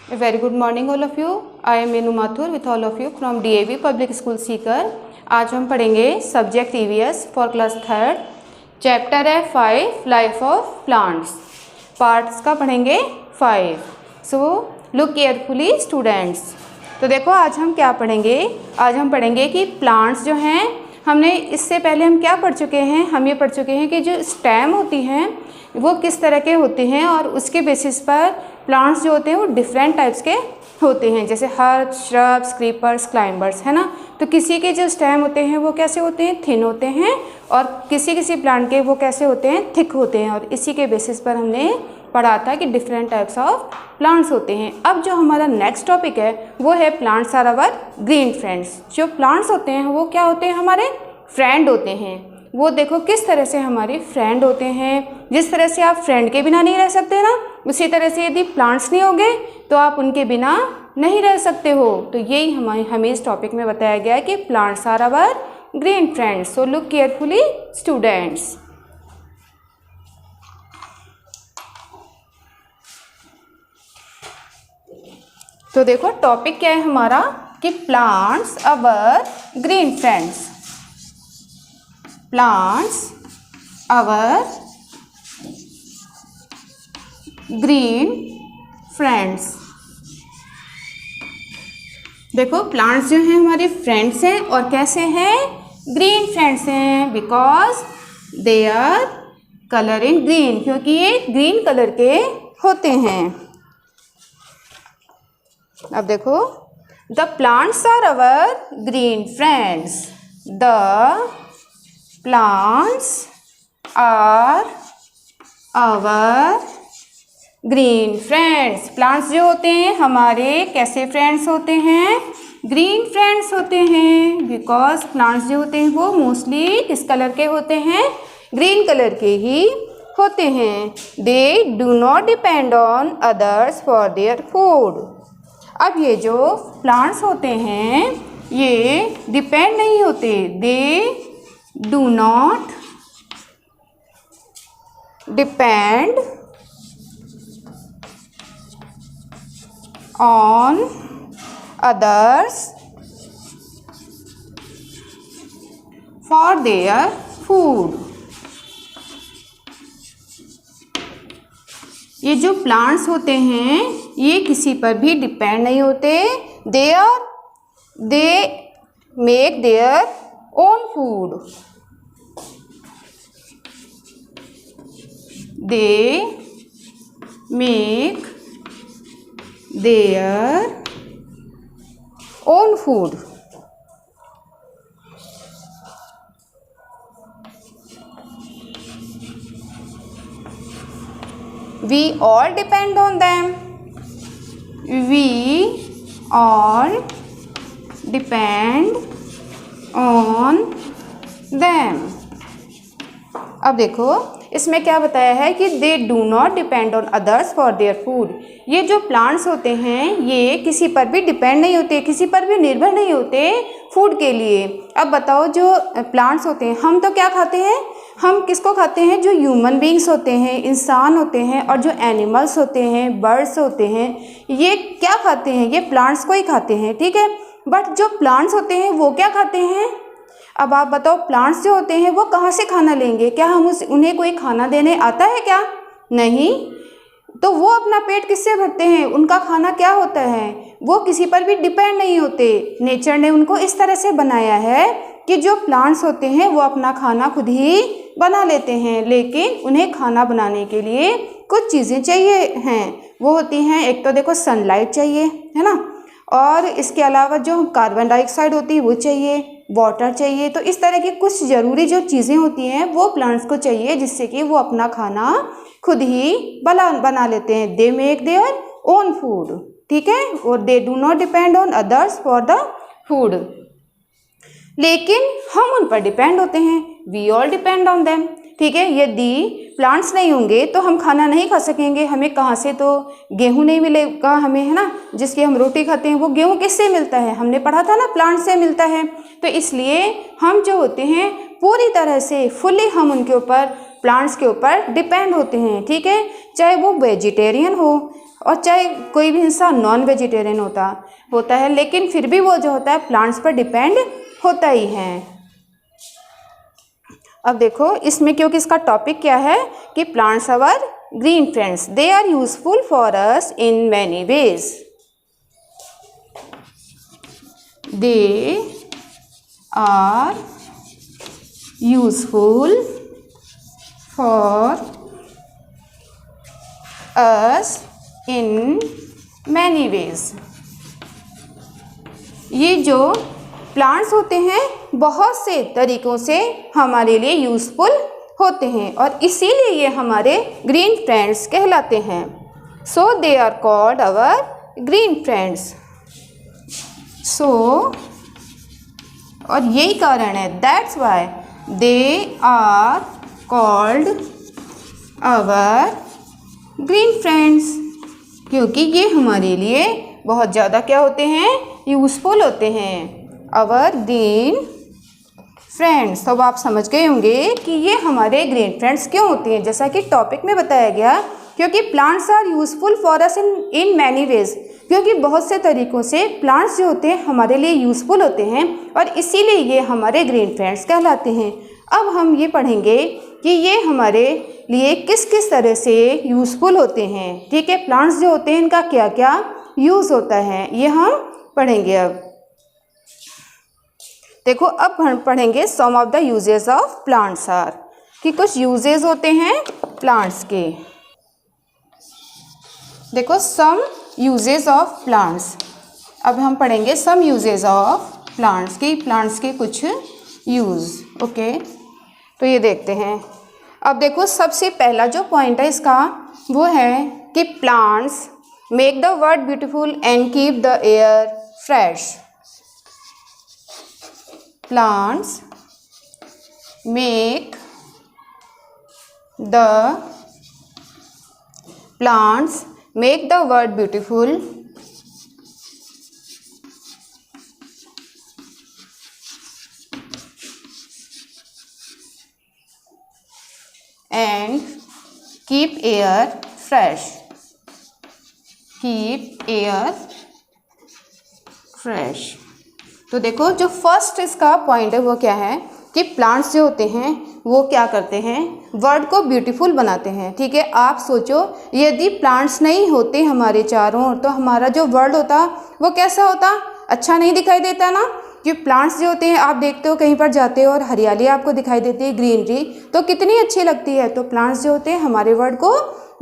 A very good morning all of you. I am Meenu Mathur with all of you from DAV Public School Sikar. आज हम पढ़ेंगे subject EVS for class third. Chapter है 5 life of plants. Parts का पढ़ेंगे 5। सो look carefully students. तो देखो आज हम क्या पढ़ेंगे। आज हम पढ़ेंगे कि प्लांट्स जो हैं, हमने इससे पहले हम क्या पढ़ चुके हैं। हम ये पढ़ चुके हैं कि जो स्टेम होती हैं वो किस तरह के होते हैं और उसके बेसिस पर प्लांट्स जो होते हैं वो डिफरेंट टाइप्स के होते हैं, जैसे हर्ब्स, श्रब्स, क्रीपर्स, क्लाइंबर्स, है ना। तो किसी के जो स्टेम होते हैं वो कैसे होते हैं, थिन होते हैं, और किसी किसी प्लांट के वो कैसे होते हैं, थिक होते हैं। और इसी के बेसिस पर हमने पढ़ा था कि डिफरेंट टाइप्स ऑफ प्लांट्स होते हैं। अब जो हमारा नेक्स्ट टॉपिक है वो है plants are our green friends. जो प्लांट्स होते हैं वो क्या होते हैं, हमारे फ्रेंड होते हैं। वो देखो किस तरह से हमारे फ्रेंड होते हैं। जिस तरह से आप फ्रेंड के बिना नहीं रह सकते ना, उसी तरह से यदि प्लांट्स नहीं होंगे तो आप उनके बिना नहीं रह सकते हो। तो यही हमें इस टॉपिक में बताया गया है कि plants are our green friends. So look carefully students. तो देखो टॉपिक क्या है हमारा कि plants our green friends. Plants our green friends. देखो प्लांट्स जो हैं हमारे फ्रेंड्स हैं, और कैसे हैं, ग्रीन फ्रेंड्स हैं, because they are colour in green, क्योंकि ये ग्रीन कलर के होते हैं। अब देखो the plants are our green friends. The plants are our green friends. Plants जो होते हैं हमारे कैसे फ्रेंड्स होते हैं, ग्रीन फ्रेंड्स होते हैं, बिकॉज प्लांट्स जो होते हैं वो मोस्टली किस कलर के होते हैं, ग्रीन कलर के ही होते हैं। दे do not depend on others for their food. अब ये जो प्लांट्स होते हैं ये डिपेंड नहीं होते, दे do not depend on others for their food। ये जो प्लांट्स होते हैं ये किसी पर भी डिपेंड नहीं होते। दे make their own food. They make their own food। We all depend on them। We all depend on them। अब देखो इसमें क्या बताया है कि दे do not depend on others for their food. ये जो प्लांट्स होते हैं ये किसी पर भी डिपेंड नहीं होते, किसी पर भी निर्भर नहीं होते फूड के लिए। अब बताओ जो प्लांट्स होते हैं, हम तो क्या खाते हैं, हम किसको खाते हैं, जो ह्यूमन बींग्स होते हैं, इंसान होते हैं, और जो एनिमल्स होते हैं, बर्ड्स होते हैं, ये क्या खाते हैं, ये प्लांट्स को ही खाते हैं, ठीक है। बट जो प्लांट्स होते हैं वो क्या खाते हैं। अब आप बताओ प्लांट्स जो होते हैं वो कहाँ से खाना लेंगे, क्या हम उन्हें कोई खाना देने आता है क्या, नहीं। तो वो अपना पेट किससे भरते हैं, उनका खाना क्या होता है, वो किसी पर भी डिपेंड नहीं होते। नेचर ने उनको इस तरह से बनाया है कि जो प्लांट्स होते हैं वो अपना खाना खुद ही बना लेते हैं, लेकिन उन्हें खाना बनाने के लिए कुछ चीज़ें चाहिए हैं। वो होती हैं, एक तो देखो सनलाइट चाहिए, है ना, और इसके अलावा जो कार्बन डाइऑक्साइड होती है वो चाहिए, वाटर चाहिए। तो इस तरह की कुछ ज़रूरी जो चीज़ें होती हैं वो प्लांट्स को चाहिए, जिससे कि वो अपना खाना खुद ही बना लेते हैं। They make their own food, ठीक है, और they do not depend on others for the food. लेकिन हम उन पर डिपेंड होते हैं, we all depend on them, ठीक है। यदि प्लांट्स नहीं होंगे तो हम खाना नहीं खा सकेंगे। हमें कहाँ से, तो गेहूँ नहीं मिलेगा हमें, है ना, जिसकी हम रोटी खाते हैं वो गेहूँ किससे मिलता है, हमने पढ़ा था ना, प्लांट से मिलता है। तो इसलिए हम जो होते हैं पूरी तरह से फुली हम उनके ऊपर, प्लांट्स के ऊपर डिपेंड होते हैं, ठीक है। चाहे वो वेजिटेरियन हो और चाहे कोई भी इंसान नॉन वेजिटेरियन होता है, लेकिन फिर भी वो जो होता है प्लांट्स पर डिपेंड होता ही है। अब देखो इसमें, क्योंकि इसका टॉपिक क्या है कि plants our green friends, they are useful for us in many ways, they are useful for us in many ways. ये जो प्लांट्स होते हैं बहुत से तरीक़ों से हमारे लिए यूज़फुल होते हैं और इसीलिए ये हमारे ग्रीन फ्रेंड्स कहलाते हैं। So they are called our green friends. So और यही कारण है, that's why they are called our green friends, क्योंकि ये हमारे लिए बहुत ज़्यादा क्या होते हैं, यूज़फुल होते हैं, आवर ग्रीन फ्रेंड्स। तो अब आप समझ गए होंगे कि ये हमारे ग्रीन फ्रेंड्स क्यों होते हैं। जैसा कि टॉपिक में बताया गया, क्योंकि plants are useful for us in many ways, क्योंकि बहुत से तरीक़ों से प्लांट्स जो होते हैं हमारे लिए यूज़फुल होते हैं और इसीलिए ये हमारे ग्रीन फ्रेंड्स कहलाते हैं। अब हम ये पढ़ेंगे कि ये हमारे लिए किस किस तरह से यूज़फुल होते हैं। ठीक है, प्लांट्स जो होते हैं इनका क्या क्या यूज़ होता है ये हम पढ़ेंगे। अब देखो, अब हम पढ़ेंगे some of the uses of plants are, कि कुछ यूजेस होते हैं प्लांट्स के। देखो सम यूजेस ऑफ प्लांट्स, अब हम पढ़ेंगे सम यूजेस ऑफ प्लांट्स की, प्लांट्स के कुछ यूज़। ओके, तो ये देखते हैं। अब देखो सबसे पहला जो पॉइंट है इसका वो है कि plants make the world beautiful and keep the air fresh. Plants make the world beautiful and keep air fresh. Keep air fresh. तो देखो जो फर्स्ट इसका पॉइंट है वो क्या है कि प्लांट्स जो होते हैं वो क्या करते हैं, वर्ल्ड को ब्यूटीफुल बनाते हैं। ठीक है, आप सोचो यदि प्लांट्स नहीं होते हमारे चारों ओर तो हमारा जो वर्ल्ड होता वो कैसा होता, अच्छा नहीं दिखाई देता ना। कि प्लांट्स जो होते हैं आप देखते हो कहीं पर जाते हो और हरियाली आपको दिखाई देती है, ग्रीनरी, तो कितनी अच्छी लगती है। तो प्लांट्स जो होते हैं हमारे वर्ल्ड को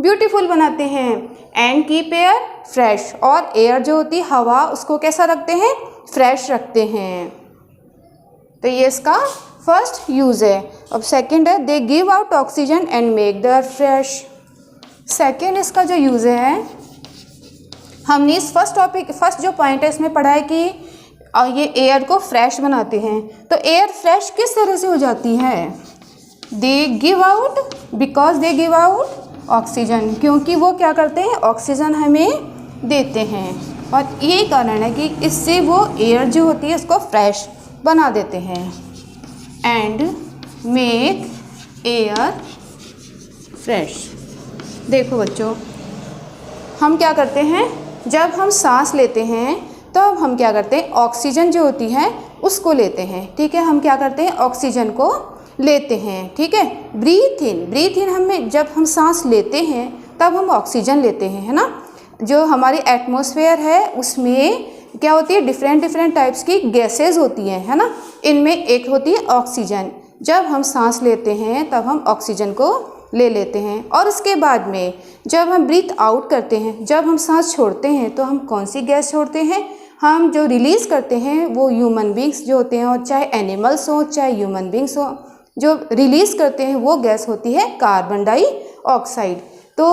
ब्यूटीफुल बनाते हैं। एंड कीप एयर फ्रेश, और एयर जो होती है हवा उसको कैसा रखते हैं, फ्रेश रखते हैं। तो ये इसका फर्स्ट यूज़ है। अब सेकंड है they give out oxygen and make the air fresh. Second इसका जो यूज़ है, हमने इस फर्स्ट जो पॉइंट है इसमें पढ़ा है कि ये एयर को फ्रेश बनाते हैं। तो एयर फ्रेश किस तरह से हो जाती है, they give out, because they give out oxygen, क्योंकि वो क्या करते हैं, ऑक्सीजन हमें देते हैं। और यही कारण है कि इससे वो एयर जो होती है उसको फ्रेश बना देते हैं। And make air fresh. देखो बच्चों, हम क्या करते हैं, जब हम सांस लेते हैं तो हम क्या करते हैं, ऑक्सीजन जो होती है उसको लेते हैं। ठीक है, हम क्या करते हैं, ऑक्सीजन को लेते हैं। ठीक है, ब्रीथ इन हमें, जब हम सांस लेते हैं तब हम ऑक्सीजन लेते हैं, है ना। जो हमारी एटमॉस्फेयर है उसमें क्या होती है, डिफरेंट टाइप्स की गैसेज होती हैं, है ना। इनमें एक होती है ऑक्सीजन। जब हम सांस लेते हैं तब हम ऑक्सीजन को ले लेते हैं, और उसके बाद में जब हम ब्रीथ आउट करते हैं, जब हम सांस छोड़ते हैं तो हम कौन सी गैस छोड़ते हैं, हम जो रिलीज़ करते हैं वो ह्यूमन बींग्स जो होते हैं, और चाहे एनिमल्स हो चाहे ह्यूमन बींग्स हो, जो रिलीज़ करते हैं वो गैस होती है कार्बन डाइऑक्साइड। तो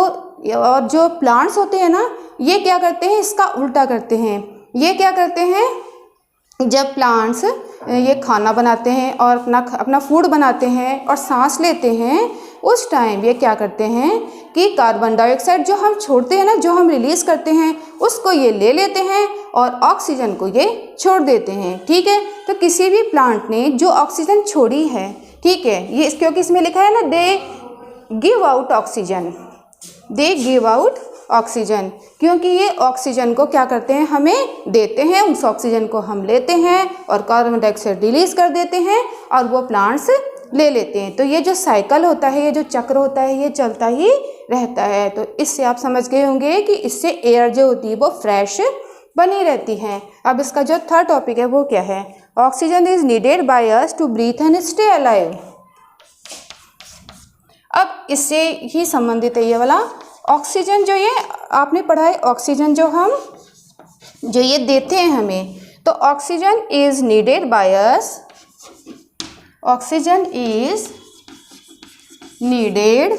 और जो प्लांट्स होते हैं ना, ये क्या करते हैं, इसका उल्टा करते हैं। ये क्या करते हैं, जब प्लांट्स ये खाना बनाते हैं और अपना फूड बनाते हैं और सांस लेते हैं, उस टाइम ये क्या करते हैं कि कार्बन डाइऑक्साइड जो हम छोड़ते हैं ना, जो हम रिलीज़ करते हैं, उसको ये ले लेते हैं और ऑक्सीजन को ये छोड़ देते हैं। ठीक है, तो किसी भी प्लांट ने जो ऑक्सीजन छोड़ी है, ठीक है, ये क्योंकि इसमें लिखा है ना, they give out oxygen, they give out oxygen, क्योंकि ये ऑक्सीजन को क्या करते हैं, हमें देते हैं, उस ऑक्सीजन को हम लेते हैं और कार्बन डाइऑक्साइड रिलीज कर देते हैं और वो प्लांट्स ले लेते हैं। तो ये जो साइकिल होता है, ये जो चक्र होता है, ये चलता ही रहता है। तो इससे आप समझ गए होंगे कि इससे एयर जो होती है वो फ्रेश बनी रहती है। अब इसका जो थर्ड टॉपिक है वो क्या है, oxygen is needed by us to breathe and stay alive. अब इससे ही संबंधित है ये वाला ऑक्सीजन, जो ये आपने पढ़ा है, ऑक्सीजन जो ये देते हैं हमें, तो oxygen is needed by us, oxygen is needed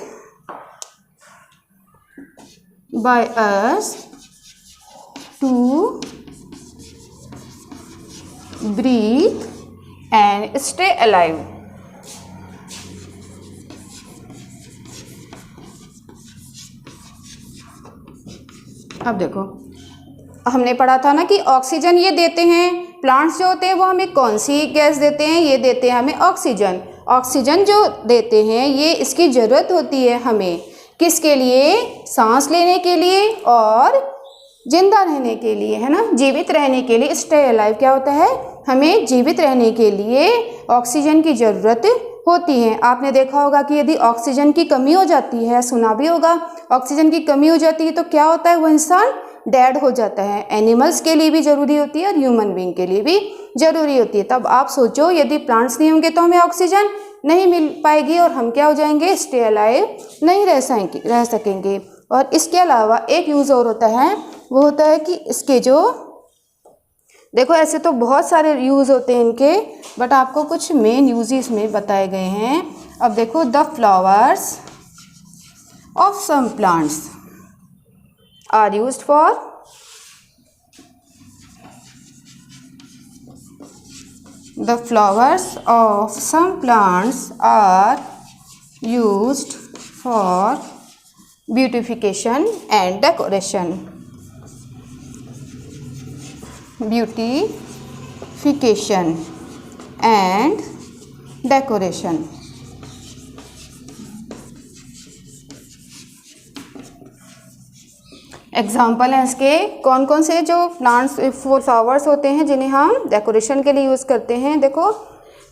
by us to breathe and stay alive. अब देखो, हमने पढ़ा था ना कि ऑक्सीजन ये देते हैं, प्लांट्स जो होते हैं वो हमें कौन सी गैस देते हैं, ये देते हैं हमें ऑक्सीजन। ऑक्सीजन जो देते हैं ये इसकी ज़रूरत होती है हमें, किसके लिए, सांस लेने के लिए और जिंदा रहने के लिए, है ना, जीवित रहने के लिए। स्टे अलाइव क्या होता है, हमें जीवित रहने के लिए ऑक्सीजन की ज़रूरत होती है। आपने देखा होगा कि यदि ऑक्सीजन की कमी हो जाती है, सुना भी होगा, ऑक्सीजन की कमी हो जाती है तो क्या होता है, वो इंसान डेड हो जाता है। एनिमल्स के लिए भी ज़रूरी होती है और ह्यूमन बीइंग के लिए भी ज़रूरी होती है। तब आप सोचो, यदि प्लांट्स नहीं होंगे तो हमें ऑक्सीजन नहीं मिल पाएगी और हम क्या हो जाएंगे, स्टे अलाइव नहीं रह सकेंगे। और इसके अलावा एक यूज़ और होता है, वो होता है कि इसके जो, देखो ऐसे तो बहुत सारे यूज़ होते हैं इनके, बट आपको कुछ मेन यूज इसमें बताए गए हैं। अब देखो, the flowers of some plants are used for, the flowers of some plants are used for beautification and decoration, beautification and decoration. Example हैं इसके, कौन कौन से जो प्लांट्स फ्लावर्स होते हैं जिन्हें हम डेकोरेशन के लिए यूज़ करते हैं। देखो,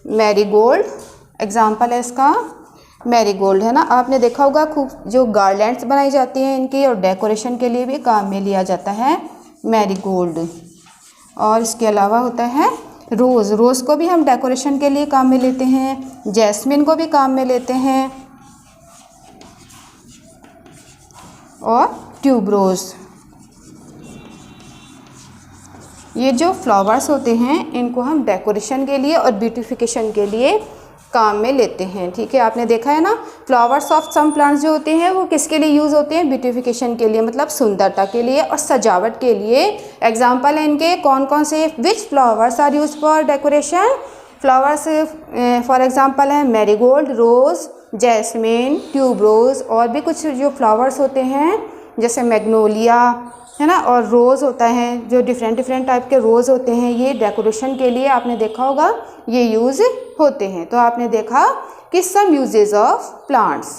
मैरीगोल्ड एग्जाम्पल है इसका, मैरीगोल्ड है ना, आपने देखा होगा खूब जो गार्लैंड्स बनाई जाती हैं इनकी, और डेकोरेशन के लिए भी काम में लिया जाता है मैरीगोल्ड। और इसके अलावा होता है रोज़, रोज़ को भी हम डेकोरेशन के लिए काम में लेते हैं, जैस्मिन को भी काम में लेते हैं, और ट्यूबरोज। ये जो फ्लावर्स होते हैं इनको हम डेकोरेशन के लिए और ब्यूटिफिकेशन के लिए काम में लेते हैं। ठीक है, आपने देखा है ना, फ्लावर्स ऑफ सम प्लांट्स जो होते हैं वो किसके लिए यूज़ होते हैं, ब्यूटिफिकेशन के लिए, मतलब सुंदरता के लिए और सजावट के लिए। एग्जाम्पल है इनके कौन कौन से, which flowers are use for decoration, flowers for example है मैरीगोल्ड, रोज़, जैस्मिन, ट्यूबरोज, और भी कुछ जो फ्लावर्स होते हैं जैसे मैग्नोलिया, है ना, और रोज़ होता है, जो डिफरेंट टाइप के रोज़ होते हैं, ये डेकोरेशन के लिए आपने देखा होगा ये यूज़ होते हैं। तो आपने देखा कि सम यूजेज ऑफ प्लांट्स।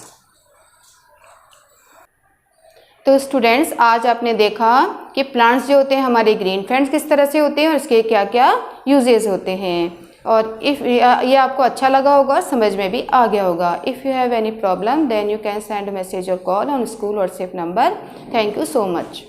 तो स्टूडेंट्स, आज आपने देखा कि प्लांट्स जो होते हैं हमारे ग्रीन फ्रेंड्स किस तरह से होते हैं और इसके क्या क्या यूजेज होते हैं। और इफ़ ये आपको अच्छा लगा होगा, समझ में भी आ गया होगा। If you have any problem then you can send message और call on school WhatsApp number. Thank you so much.